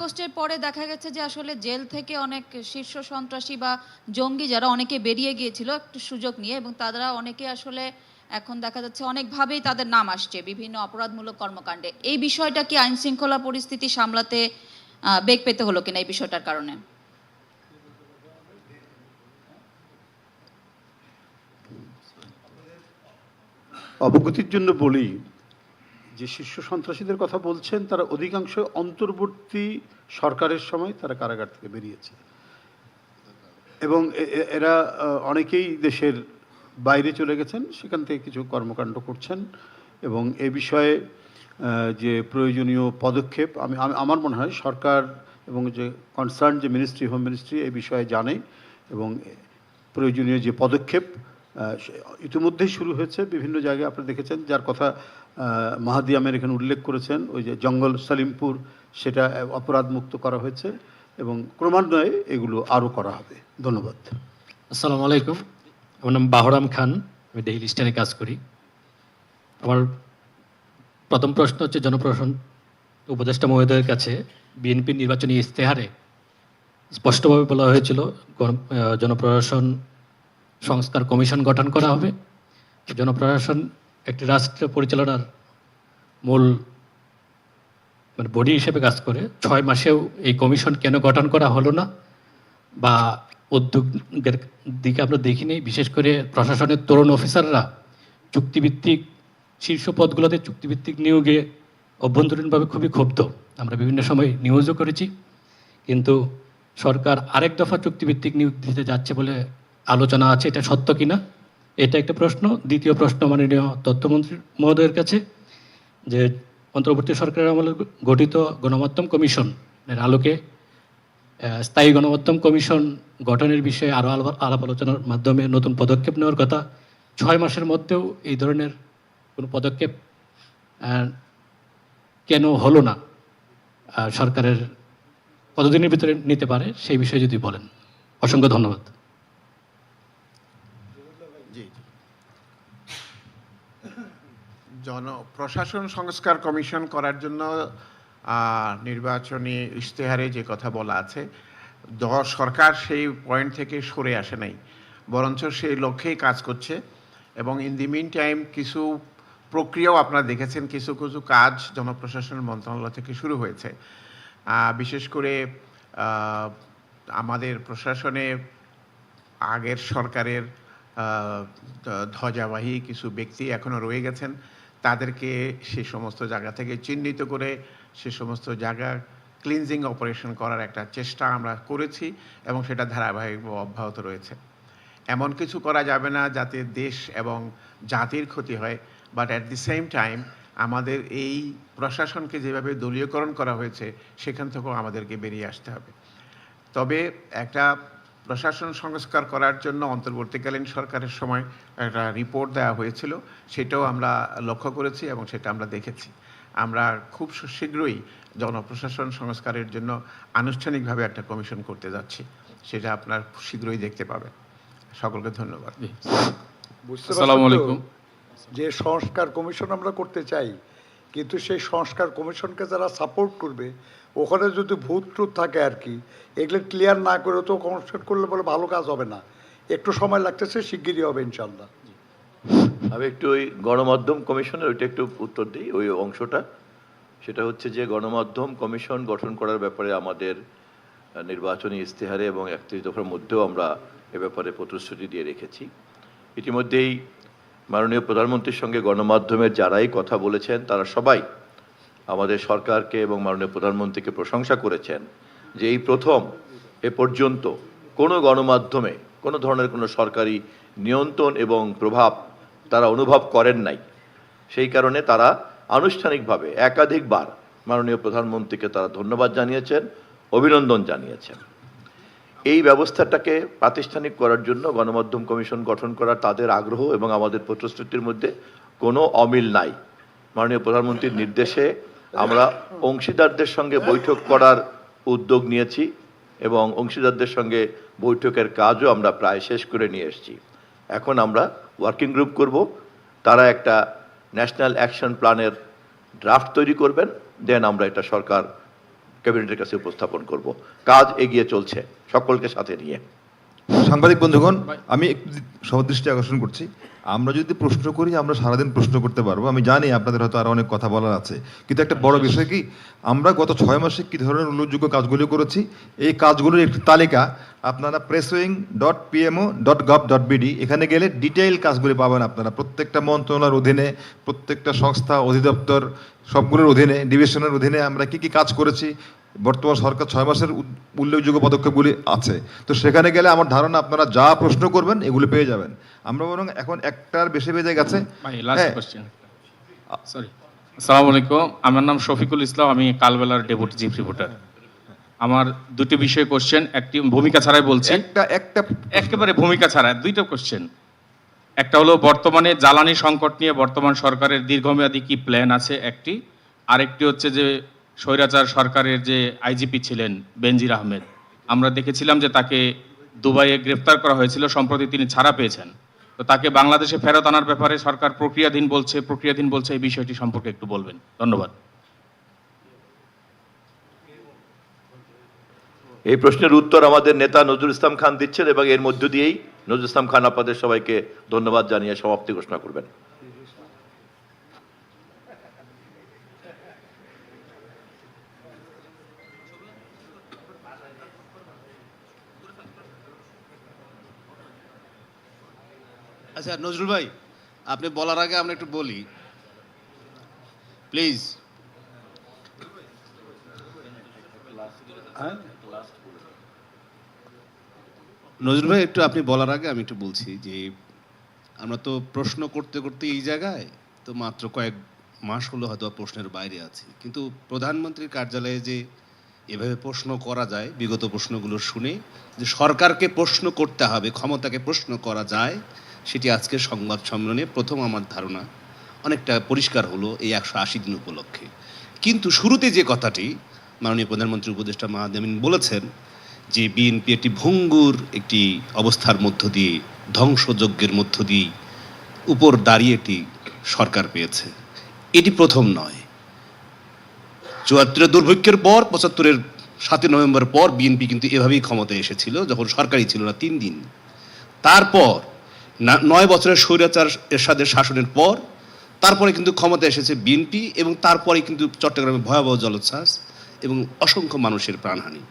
আগস্টের পরে দেখা গেছে যে আসলে জেল থেকে অনেক শীর্ষ সন্ত্রাসী বা জঙ্গি যারা অনেকে বেরিয়ে গিয়েছিল একটু সুযোগ নিয়ে, এবং তারা অনেকে আসলে এখন দেখা যাচ্ছে অনেকভাবেই তাদের নাম আসছে বিভিন্ন অপরাধমূলক কর্মকাণ্ডে। এই বিষয়টা কি আইন শৃঙ্খলা পরিস্থিতি সামলাতে বেগ পেতে হলো কিনা এই বিষয়টার কারণে? অবগতির জন্য বলি যে শীর্ষ সন্ত্রাসীদের কথা বলছেন তারা অধিকাংশ অন্তর্বর্তী সরকারের সময় তারা কারাগার থেকে বেরিয়েছে এবং এরা অনেকেই দেশের বাইরে চলে গেছেন, সেখান থেকে কিছু কর্মকাণ্ড করছেন এবং এ বিষয়ে যে প্রয়োজনীয় পদক্ষেপ আমার মনে হয় সরকার এবং যে কনসার্ন যে মিনিস্ট্রি, হোম মিনিস্ট্রি এই বিষয়ে জানে এবং প্রয়োজনীয় যে পদক্ষেপ ইতিমধ্যেই শুরু হয়েছে বিভিন্ন জায়গায়। আপনারা দেখেছেন যার কথা মাহাদি আমের এখানে উল্লেখ করেছেন, ওই যে জঙ্গল সালিমপুর, সেটা অপরাধমুক্ত করা হয়েছে এবং ক্রমান্বয়ে এগুলো আরও করা হবে। ধন্যবাদ। আসসালামু আলাইকুম, আমার নাম বাহরাম খান, আমি ডেইলি স্টারে কাজ করি। আমার প্রথম প্রশ্ন হচ্ছে জনপ্রশাসন উপদেষ্টা মহোদয়ের কাছে বিএনপির নির্বাচনী ইশতেহারে স্পষ্টভাবে বলা হয়েছিল জনপ্রশাসন সংস্কার কমিশন গঠন করা হবে। জনপ্রশাসন একটি রাষ্ট্র পরিচালনার মূল বডি হিসেবে কাজ করে। 6 মাসেও এই কমিশন কেন গঠন করা হলো না বা উদ্যোগের দিকে আমরা দেখিনি। বিশেষ করে প্রশাসনের তরুণ অফিসাররা চুক্তিভিত্তিক শীর্ষ পদগুলোতে চুক্তিভিত্তিক নিয়োগে অভ্যন্তরীণভাবে খুবই ক্ষুব্ধ। আমরা বিভিন্ন সময় নিউজও করেছি, কিন্তু সরকার আরেক দফা চুক্তিভিত্তিক নিয়োগ দিতে যাচ্ছে বলে আলোচনা আছে। এটা সত্য কিনা, এটা একটা প্রশ্ন। দ্বিতীয় প্রশ্ন মাননীয় তথ্যমন্ত্রী মহোদয়ের কাছে, যে অন্তর্বর্তী সরকারের আমলে গঠিত গণমাধ্যম কমিশনের আলোকে স্থায়ী গণমাধ্যম কমিশন গঠনের বিষয়ে আরও আলাপ আলোচনার মাধ্যমে নতুন পদক্ষেপ নেওয়ার কথা। 6 মাসের মধ্যেও এই ধরনের কোনো পদক্ষেপ কেন হলো না, সরকারের কতদিনের ভিতরে নিতে পারে সেই বিষয়ে যদি বলেন। অসংখ্য ধন্যবাদ। প্রশাসন সংস্কার কমিশন করার জন্য নির্বাচনী ইশতেহারে যে কথা বলা আছে, সরকার সেই পয়েন্ট থেকে সরে আসে নাই, বরঞ্চ সেই লক্ষ্যেই কাজ করছে। এবং ইন দি মিন টাইম কিছু প্রক্রিয়াও আপনারা দেখেছেন, কিছু কিছু কাজ জনপ্রশাসন মন্ত্রণালয় থেকে শুরু হয়েছে। বিশেষ করে আমাদের প্রশাসনে আগের সরকারের ধ্বজাবাহী কিছু ব্যক্তি এখনও রয়ে গেছেন, তাদেরকে সে সমস্ত জায়গা থেকে চিহ্নিত করে সে সমস্ত জায়গা ক্লিনজিং অপারেশন করার একটা চেষ্টা আমরা করেছি এবং সেটা ধারাবাহিকভাবে অব্যাহত রয়েছে। এমন কিছু করা যাবে না যাতে দেশ এবং জাতির ক্ষতি হয়, but at the same time আমাদের এই প্রশাসনকে যেভাবে দলীয়করণ করা হয়েছে সেখান থেকেও আমাদেরকে বেরিয়ে আসতে হবে। তবে একটা প্রশাসন সংস্কার করার জন্য অন্তর্বর্তীকালীন সরকারের সময় একটা রিপোর্ট দেওয়া হয়েছিল, সেটাও আমরা লক্ষ্য করেছি এবং সেটা আমরা দেখেছি। আমরা খুব শীঘ্রই জনপ্রশাসন সংস্কারের জন্য আনুষ্ঠানিকভাবে একটা কমিশন করতে যাচ্ছি, সেটা আপনার শীঘ্রই দেখতে পাবেন। সকলকে ধন্যবাদ। আসসালামু আলাইকুম। যে সংস্কার কমিশন আমরা করতে চাই, কিন্তু সেই সংস্কার কমিশনকে যারা সাপোর্ট করবে, ওখানে যদি ভূত টুত থাকে আর কি, এগুলো ক্লিয়ার না করে তো কমিশন করলে বলে ভালো কাজ হবে না। একটু সময় লাগতেছে, শিগগিরই হবে ইনশাল্লাহ। আমি একটু ওই গণমাধ্যম কমিশনের ওইটা একটু উত্তর দিই, ওই অংশটা। সেটা হচ্ছে যে গণমাধ্যম কমিশন গঠন করার ব্যাপারে আমাদের নির্বাচনী ইশতেহারে এবং 31 দফার মধ্যেও আমরা এ ব্যাপারে প্রতিশ্রুতি দিয়ে রেখেছি। ইতিমধ্যেই মাননীয় প্রধানমন্ত্রীর সঙ্গে গণমাধ্যমের যারাই কথা বলেছেন তারা সবাই আমাদের সরকারকে এবং মাননীয় প্রধানমন্ত্রীকে প্রশংসা করেছেন যে এই প্রথম এ পর্যন্ত কোনো গণমাধ্যমে কোনো ধরনের কোনো সরকারি নিয়ন্ত্রণ এবং প্রভাব তারা অনুভব করেন নাই। সেই কারণে তারা আনুষ্ঠানিকভাবে একাধিকবার মাননীয় প্রধানমন্ত্রীকে তারা ধন্যবাদ জানিয়েছেন, অভিনন্দন জানিয়েছেন। এই ব্যবস্থাটাকে প্রাতিষ্ঠানিক করার জন্য গণমাধ্যম কমিশন গঠন করার তাদের আগ্রহ এবং আমাদের প্রতিশ্রুতির মধ্যে কোনো অমিল নাই। মাননীয় প্রধানমন্ত্রীর নির্দেশে আমরা অংশীদারদের সঙ্গে বৈঠক করার উদ্যোগ নিয়েছি এবং অংশীদারদের সঙ্গে বৈঠকের কাজও আমরা প্রায় শেষ করে নিয়ে এসেছি। এখন আমরা ওয়ার্কিং গ্রুপ করব, তারা একটা ন্যাশনাল অ্যাকশন প্ল্যানের ড্রাফট তৈরি করবেন, দেন আমরা এটা সরকার ক্যাবিনেটের কাছে উপস্থাপন করব। কাজ এগিয়ে চলছে সকলকে সাথে নিয়ে। সাংবাদিক বন্ধুগণ, আমি একটু সবার দৃষ্টি আকর্ষণ করছি। আমরা যদি প্রশ্ন করি আমরা সারাদিন প্রশ্ন করতে পারবো। আমি জানি আপনাদের হয়তো আরো অনেক কথা বলার আছে, কিন্তু একটা বড় বিষয় কি, আমরা গত 6 মাসে কি ধরনের উল্লেখযোগ্য কাজগুলি করেছি, এই কাজগুলোর একটি তালিকা আপনারা preswing.pmo.gov.bd এখানে গেলে ডিটেইল কাজগুলি পাবেন। আপনারা প্রত্যেকটা মন্ত্রণালয়ের অধীনে, প্রত্যেকটা সংস্থা অধিদপ্তর সবগুলোর অধীনে, ডিভিশনের অধীনে আমরা কি কি কাজ করেছি, বর্তমান সরকার 6 মাসের উল্লেখযোগ্য পদক্ষেপগুলি আছে। তো সেখানে গেলে আমার ধারণা আপনারা যা প্রশ্ন করবেন এগুলি পেয়ে যাবেন। আমরা বরং এখন একটার বেশি বেজে গেছে। ভাই লাস্ট হ্যাঁ। Question, sorry. আসসালামু আলাইকুম, আমার নাম শফিকুল ইসলাম, আমি কালবেলার ডেপুটি চিফ রিপোর্টার। আমার দুটি বিষয়ে কোশ্চেন, একটি ভূমিকা ছাড়াই বলছি, একটা একেবারে ভূমিকা ছাড়া দুইটা কোশ্চেন। একটা হলো বর্তমানে জ্বালানি সংকট নিয়ে বর্তমান সরকারের দীর্ঘমেয়াদী কি প্ল্যান আছে একটি, আরেকটি হচ্ছে যে স্বৈরাচার সরকারের যে আইজিপি ছিলেন বেনজির আহমেদ, আমরা দেখেছিলাম যে তাকে দুবাইয়ে গ্রেফতার করা হয়েছিল, সম্প্রতি তিনি ছাড়া পেয়েছেন। তো তাকে বাংলাদেশে ফেরত আনার ব্যাপারে সরকার প্রক্রিয়াধীন বলছে, এই বিষয়টি সম্পর্কে একটু বলবেন। ধন্যবাদ। এই প্রশ্নের উত্তর আমাদের নেতা নজরুল ইসলাম খান দিচ্ছেন এবং এর মধ্য দিয়েই নজরুল ইসলাম খান আপনাদের সবাইকে ধন্যবাদ জানিয়ে সমাপ্তি ঘোষণা করবেন। আচ্ছা নজরুল ভাই, আপনি বলার আগে আমরা একটু বলি প্লিজ। নজরুল ভাই একটু আপনি বলার আগে আমি একটু বলছি যে আমরা তো প্রশ্ন করতে করতে এই জায়গায় তো মাত্র কয়েক মাস হলো হয়তো প্রশ্নের বাইরে আছি, কিন্তু প্রধানমন্ত্রীর কার্যালয়ে যে এভাবে প্রশ্ন করা যায়, বিগত প্রশ্নগুলো শুনে যে সরকারকে প্রশ্ন করতে হবে, ক্ষমতাকে প্রশ্ন করা যায়, সেটি আজকের সংবাদ সম্মেলনে প্রথম আমার ধারণা অনেকটা পরিষ্কার হলো এই 180 দিন উপলক্ষে। কিন্তু শুরুতে যে কথাটি মাননীয় প্রধানমন্ত্রী উপদেষ্টা মাহাথির আমিন বলেছেন যে বিএনপি একটি ভঙ্গুর একটি অবস্থার মধ্য দিয়ে, ধ্বংসযজ্ঞের মধ্য দিয়ে উপর দাঁড়িয়ে একটি সরকার পেয়েছে, এটি প্রথম নয়। 74 দুর্ভিক্ষের পর 75-এর 7 নভেম্বর পর বিএনপি কিন্তু এভাবেই ক্ষমতায় এসেছিল, যখন সরকারই ছিল না 3 দিন। তারপর 9 বছরের স্বৈরাচার এরশাদের শাসনের পর তারপরে কিন্তু ক্ষমতা এসেছে বিএনপি, এবং তারপরে কিন্তু চট্টগ্রামে ভয়াবহ জলোচ্ছ্বাস এবং অসংখ্য মানুষের প্রাণহানি।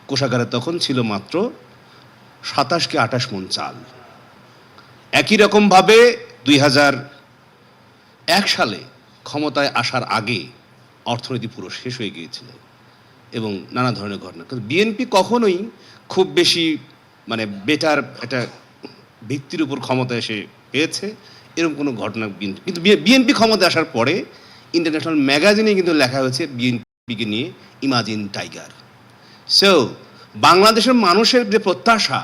কোষাগারে তখন ছিল মাত্র 27 কি 28 মণ চাল। একই রকমভাবে 2001 সালে ক্ষমতায় আসার আগে অর্থনীতি পুরো শেষ হয়ে গিয়েছিল এবং নানা ধরনের ঘটনা। কিন্তু বিএনপি কখনোই খুব বেশি মানে বেটার একটা ভিত্তির উপর ক্ষমতা এসে পেয়েছে এরকম কোনো ঘটনা কিন্তু বিএনপি ক্ষমতা আসার পরে ইন্টারন্যাশনাল ম্যাগাজিনে কিন্তু লেখা হয়েছে বিএনপিকে নিয়ে ইমাজিন টাইগার। সো বাংলাদেশের মানুষের যে প্রত্যাশা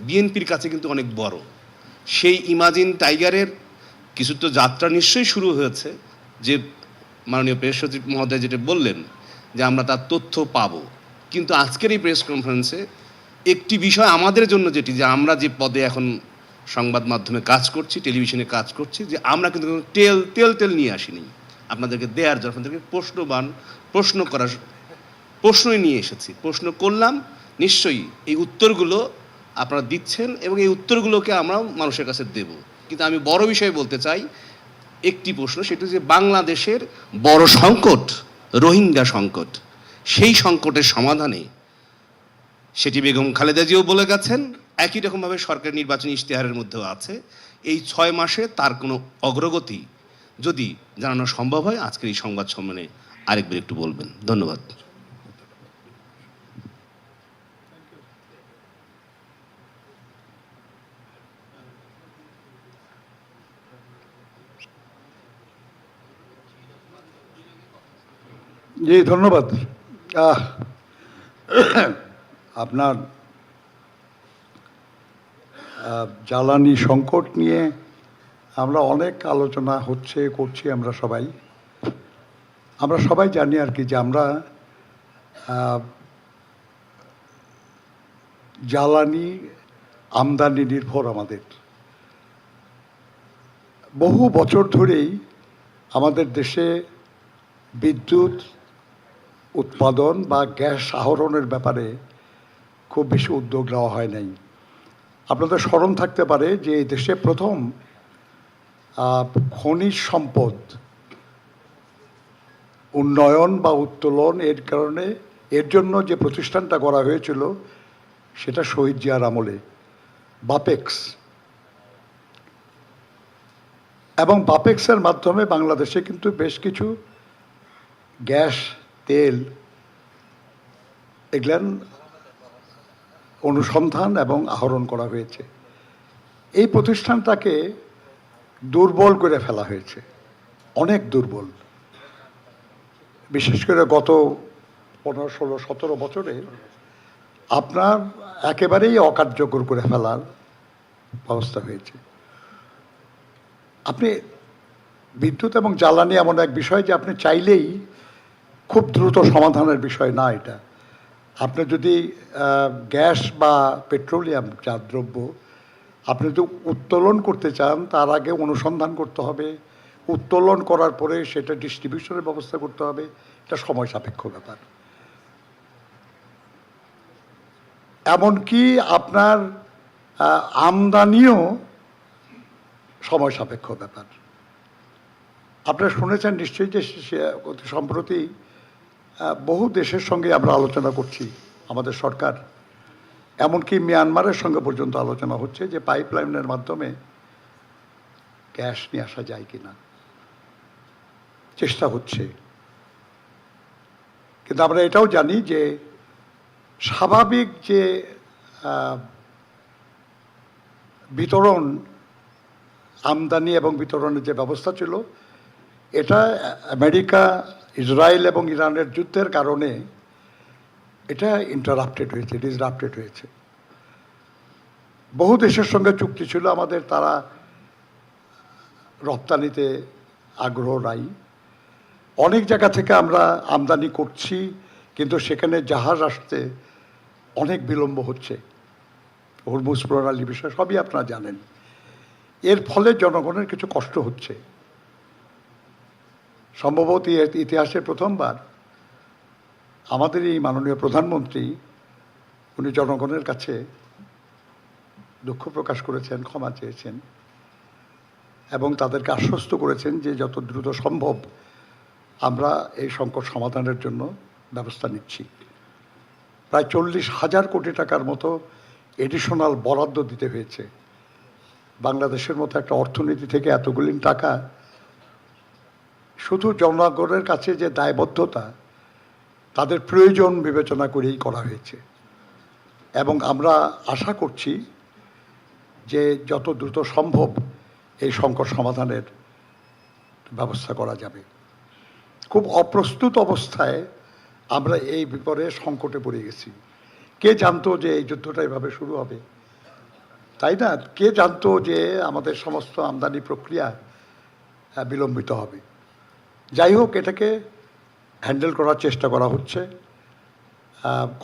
বিএনপির কাছে কিন্তু অনেক বড়, সেই ইমাজিন টাইগারের কিছু তো যাত্রা নিশ্চয়ই শুরু হয়েছে, যে মাননীয় প্রেস সচিব মহোদয় যেটা বললেন যে আমরা তার তথ্য পাবো। কিন্তু আজকের এই প্রেস কনফারেন্সে একটি বিষয় আমাদের জন্য যেটি, যে আমরা যে পদে এখন সংবাদ মাধ্যমে কাজ করছি, টেলিভিশনে কাজ করছি, যে আমরা কিন্তু তেল নিয়ে আসিনি আপনাদেরকে দেওয়ার জন্য। আপনাদেরকে প্রশ্ন করার প্রশ্নই নিয়ে এসেছি, প্রশ্ন করলাম, নিশ্চয়ই এই উত্তরগুলো আপনারা দিচ্ছেন এবং এই উত্তরগুলোকে আমরা মানুষের কাছে দেব। কিন্তু আমি বড় বিষয় বলতে চাই, একটি প্রশ্ন, সেটা যে বাংলাদেশের বড় সংকট রোহিঙ্গা সংকট, সেই সংকটের সমাধানে সেটি বেগম খালেদা জিয়াও বলে গেছেন, একই রকমভাবে সরকার নির্বাচনী ইশতেহারের মধ্যেও আছে। এই 6 মাসে তার কোনো অগ্রগতি যদি জানানো সম্ভব হয় আজকের এই সংবাদ সম্মেলনে আরেকবার একটু বলবেন। ধন্যবাদ। জি ধন্যবাদ। আপনার জ্বালানি সংকট নিয়ে আমরা অনেক আলোচনা করছি আমরা সবাই জানি আর কি, যে আমরা জ্বালানি আমদানি নির্ভর। আমাদের বহু বছর ধরেই আমাদের দেশে বিদ্যুৎ উৎপাদন বা গ্যাস আহরণের ব্যাপারে খুব বেশি উদ্যোগ নেওয়া হয় নাই। আপনাদের স্মরণ থাকতে পারে যে এই দেশে প্রথম খনিজ সম্পদ উন্নয়ন বা উত্তোলন এর জন্য যে প্রতিষ্ঠানটা করা হয়েছিল সেটা শহীদ জিয়ার আমলে, বাপেক্স। এবং বাপেক্সের মাধ্যমে বাংলাদেশে কিন্তু বেশ কিছু গ্যাস, তেল এগুলান অনুসন্ধান এবং আহরণ করা হয়েছে। এই প্রতিষ্ঠানটাকে দুর্বল করে ফেলা হয়েছে, অনেক দুর্বল। বিশেষ করে গত 15, 16, 17 বছরে আপনার একেবারেই অকার্যকর করে ফেলার ব্যবস্থা হয়েছে। আপনি বিদ্যুৎ এবং জ্বালানি এমন এক বিষয় যে আপনি চাইলেই খুব দ্রুত সমাধানের বিষয় না এটা। আপনি যদি গ্যাস বা পেট্রোলিয়াম জাত দ্রব্য আপনি যদি উত্তোলন করতে চান, তার আগে অনুসন্ধান করতে হবে, উত্তোলন করার পরে সেটা ডিস্ট্রিবিউশনের ব্যবস্থা করতে হবে। এটা সময় সাপেক্ষ ব্যাপার। এমনকি আপনার আমদানিও সময় সাপেক্ষ ব্যাপার। আপনারা শুনেছেন নিশ্চয়ই যে অতি সম্প্রতি বহু দেশের সঙ্গে আমরা আলোচনা করছি, আমাদের সরকার, এমনকি মিয়ানমারের সঙ্গে পর্যন্ত আলোচনা হচ্ছে যে পাইপলাইনের মাধ্যমে গ্যাস নিয়ে আসা যায় কিনা, চেষ্টা হচ্ছে। কিন্তু আমরা এটাও জানি যে স্বাভাবিক যে বিতরণ, আমদানি এবং বিতরণের যে ব্যবস্থা ছিল, এটা আমেরিকা, ইসরায়েল এবং ইরানের যুদ্ধের কারণে এটা ডিসরাপ্টেড হয়েছে। বহু দেশের সঙ্গে চুক্তি ছিল আমাদের, তারা রপ্তানিতে আগ্রহ নাই। অনেক জায়গা থেকে আমরা আমদানি করছি, কিন্তু সেখানে জাহাজ আসতে অনেক বিলম্ব হচ্ছে। হরমুজ প্রণালী বিষয় সবই আপনারা জানেন। এর ফলে জনগণের কিছু কষ্ট হচ্ছে। সম্ভবত ইতিহাসে প্রথমবার আমাদের এই মাননীয় প্রধানমন্ত্রী উনি জনগণের কাছে দুঃখ প্রকাশ করেছেন, ক্ষমা চেয়েছেন এবং তাদেরকে আশ্বস্ত করেছেন যে যত দ্রুত সম্ভব আমরা এই সংকট সমাধানের জন্য ব্যবস্থা নিচ্ছি। প্রায় 40,000 কোটি টাকার মতো এডিশনাল বরাদ্দ দিতে হয়েছে। বাংলাদেশের মতো একটা অর্থনীতি থেকে এতগুলি টাকা শুধু জনগণের কাছে যে দায়বদ্ধতা, তাদের প্রয়োজন বিবেচনা করেই করা হয়েছে। এবং আমরা আশা করছি যে যত দ্রুত সম্ভব এই সংকট সমাধানের ব্যবস্থা করা যাবে। খুব অপ্রস্তুত অবস্থায় আমরা এই বিপরে সংকটে পড়ে গেছি। কে জানতো যে এই যুদ্ধটা এভাবে শুরু হবে, তাই না? কে জানতো যে আমাদের সমস্ত আমদানি প্রক্রিয়া বিলম্বিত হবে? যাই হোক, এটাকে হ্যান্ডেল করার চেষ্টা করা হচ্ছে।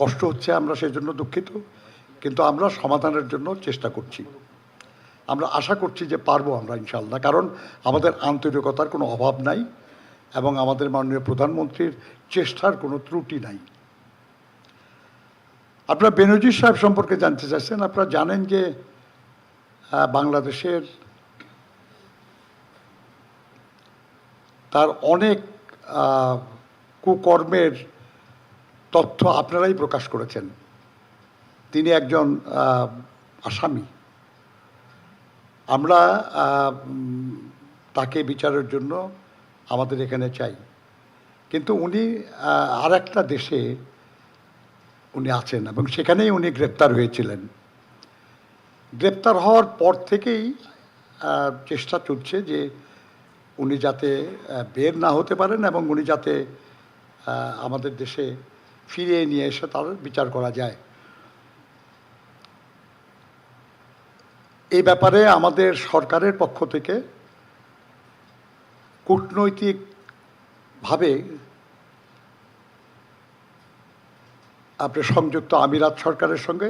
কষ্ট হচ্ছে, আমরা সেই জন্য দুঃখিত, কিন্তু আমরা সমাধানের জন্য চেষ্টা করছি। আমরা আশা করছি যে পারবো আমরা ইনশাআল্লাহ, কারণ আমাদের আন্তরিকতার কোনো অভাব নাই এবং আমাদের মাননীয় প্রধানমন্ত্রীর চেষ্টার কোনো ত্রুটি নাই। আপনারা বেনজির সাহেব সম্পর্কে জানতে চাইছেন। আপনারা জানেন যে বাংলাদেশের তার অনেক কুকর্মের তথ্য আপনারাই প্রকাশ করেছেন। তিনি একজন আসামি। আমরা তাকে বিচারের জন্য আমাদের এখানে চাই, কিন্তু উনি আর একটা দেশে উনি আছেন এবং সেখানেই উনি গ্রেপ্তার হয়েছিলেন। গ্রেপ্তার হওয়ার পর থেকেই চেষ্টা চলছে যে উনি যাতে বের না হতে পারেন এবং উনি যাতে আমাদের দেশে ফিরিয়ে নিয়ে এসে তার বিচার করা যায়। এই ব্যাপারে আমাদের সরকারের পক্ষ থেকে কূটনৈতিকভাবে আপনার সংযুক্ত আমিরাত সরকারের সঙ্গে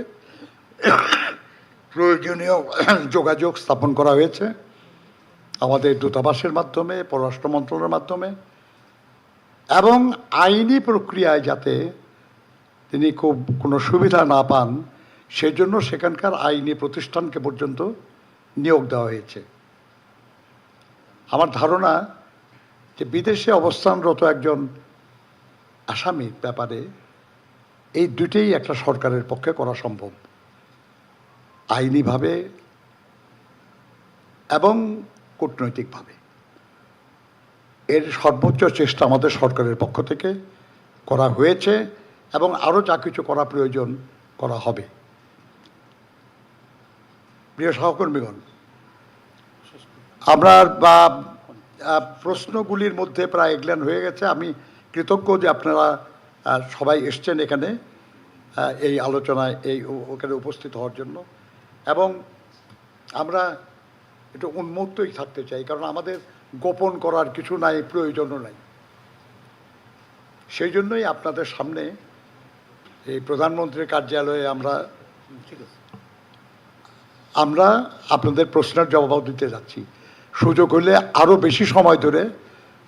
প্রয়োজনীয় যোগাযোগ স্থাপন করা হয়েছে, আমাদের দূতাবাসের মাধ্যমে, পররাষ্ট্র মন্ত্রণালয়ের মাধ্যমে। এবং আইনি প্রক্রিয়ায় যাতে তিনি খুব কোনো সুবিধা না পান সেজন্য সেখানকার আইনি প্রতিষ্ঠানকে পর্যন্ত নিয়োগ দেওয়া হয়েছে। আমার ধারণা যে বিদেশে অবস্থানরত একজন আসামির ব্যাপারে এই দুটেই একটা সরকারের পক্ষে করা সম্ভব, আইনিভাবে এবং কূটনৈতিকভাবে। এর সর্বোচ্চ চেষ্টা আমাদের সরকারের পক্ষ থেকে করা হয়েছে এবং আরও যা কিছু করা প্রয়োজন করা হবে। প্রিয় সহকর্মীগণ, আমরা প্রশ্নগুলির মধ্যে প্রায় এগলান হয়ে গেছে। আমি কৃতজ্ঞ যে আপনারা সবাই এসছেন এখানে এই আলোচনায় ওখানে উপস্থিত হওয়ার জন্য, এবং আমরা একটু উন্মুক্তই থাকতে চাই, কারণ আমাদের গোপন করার কিছু নাই, প্রয়োজনও নাই। সেই জন্যই আপনাদের সামনে এই প্রধানমন্ত্রীর কার্যালয়ে আমরা আপনাদের প্রশ্নের জবাব দিতে যাচ্ছি। সুযোগ হলে আরও বেশি সময় ধরে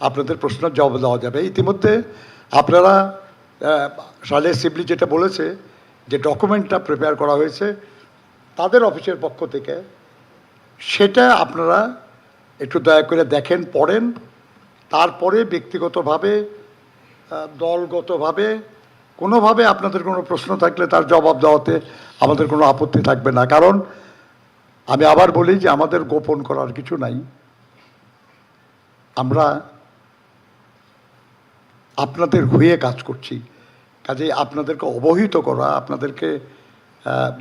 আপনাদের প্রশ্নের জবাব দেওয়া যাবে। ইতিমধ্যে আপনারা সালে সিবলি যেটা বলেছে যে ডকুমেন্টটা প্রিপেয়ার করা হয়েছে তাদের অফিসের পক্ষ থেকে, সেটা আপনারা একটু দয়া করে দেখেন, পড়েন, তারপরে ব্যক্তিগতভাবে দলগতভাবে কোনোভাবে আপনাদের কোনো প্রশ্ন থাকলে তার জবাব দেওয়াতে আমাদের কোনো আপত্তি থাকবে না। কারণ আমি আবার বলি যে আমাদের গোপন করার কিছু নাই। আমরা আপনাদের হয়ে কাজ করছি, কাজেই আপনাদেরকে অবহিত করা, আপনাদেরকে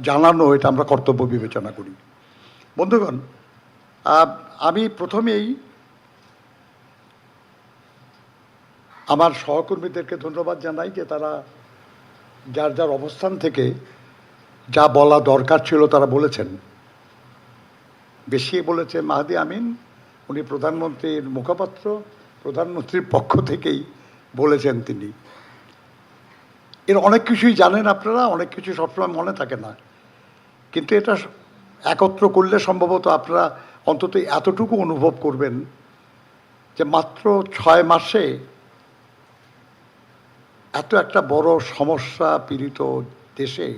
জানানো, এটা আমরা কর্তব্য বিবেচনা করি। বন্ধুগণ, আমি প্রথমেই আমার সহকর্মীদেরকে ধন্যবাদ জানাই যে তারা যার যার অবস্থান থেকে যা বলা দরকার ছিল তারা বলেছেন। বেশি বলেছে মাহাদি আমিন, উনি প্রধানমন্ত্রীর মুখপাত্র, প্রধানমন্ত্রীর পক্ষ থেকেই বলেছেন তিনি। এর অনেক কিছুই জানেন আপনারা, অনেক কিছু সবসময় মনে থাকে না, কিন্তু এটা একত্র করলে সম্ভবত আপনারা অন্তত এতটুকু অনুভব করবেন যে মাত্র 6 মাসে এত একটা বড় সমস্যা পীড়িত দেশে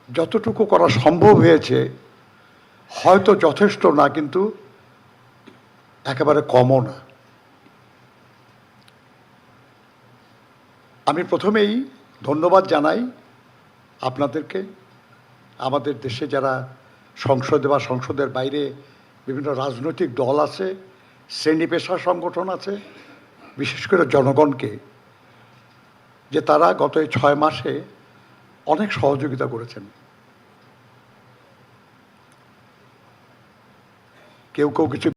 যতটুকু করা সম্ভব হয়েছে হয়তো যথেষ্ট না, কিন্তু একেবারে কমও না। আমি প্রথমেই ধন্যবাদ জানাই আপনাদেরকে, আমাদের দেশে যারা সংসদে বা সংসদের বাইরে বিভিন্ন রাজনৈতিক দল আছে, শ্রেণী পেশা সংগঠন আছে, বিশেষ করে জনগণকে, যে তারা গত 6 মাসে অনেক সহযোগিতা করেছেন। কেউ কেউ কিছু